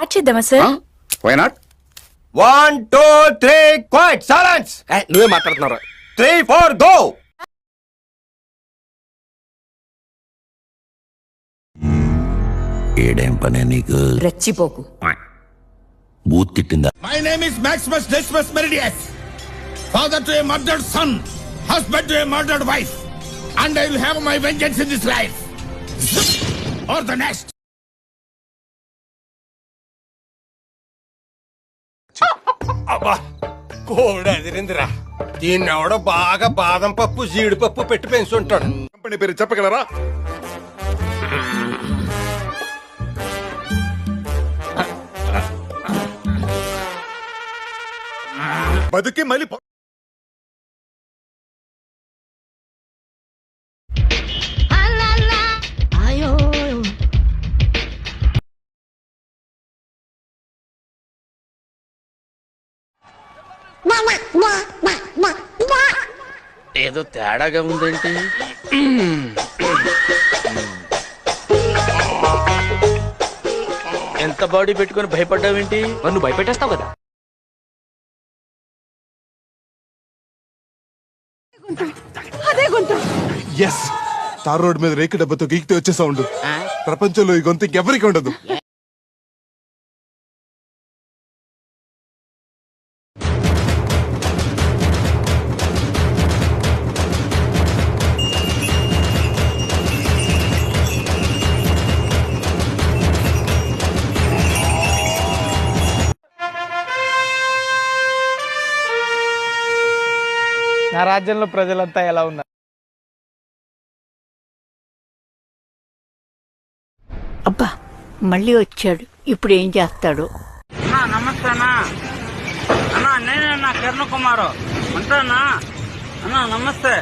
Start చేద్దామా sir? Why not? 1 2 3 quiet silence. నువ్వే మాట్లాడుతున్నావు. 3 4 గో. ఏడేం పనే నీకు? రెచ్చిపోకు. బూత్ తిట్టిందా? My name is Maximus Decimus Meridius, father to a murdered son, husband to a murdered wife, and I will have my vengeance in this life or the next. అబ్బా కోడి అదిరిందిరా. దీన్ని ఎవడో బాగా బాదం పప్పు జీడిపప్పు పెట్టి పెంచుంటాడు. కంపెనీ పేరు చెప్పగలరా? బతుకి మళ్ళీ ఏదో తేడాగా ఉందేంటి? ఎంత బాడీ పెట్టుకుని భయపడ్డావేంటి? మరి నువ్వు భయపెట్టేస్తావు కదా. ఎస్, తార్ రోడ్ మీద రేకు డబ్బతో గీకితే వచ్చే సౌండ్ ప్రపంచంలో ఈ గొంతు ఇంకెవరికి ఉండదు. నా రాజ్యంలో ప్రజలంతా ఎలా ఉన్నారు? అబ్బా మళ్ళీ వచ్చాడు, ఇప్పుడు ఏం చేస్తాడు? నమస్తే అన్నా. అన్నా నేనే కిరణ్ కుమారు ఉంటానా అన్నా. నమస్తే.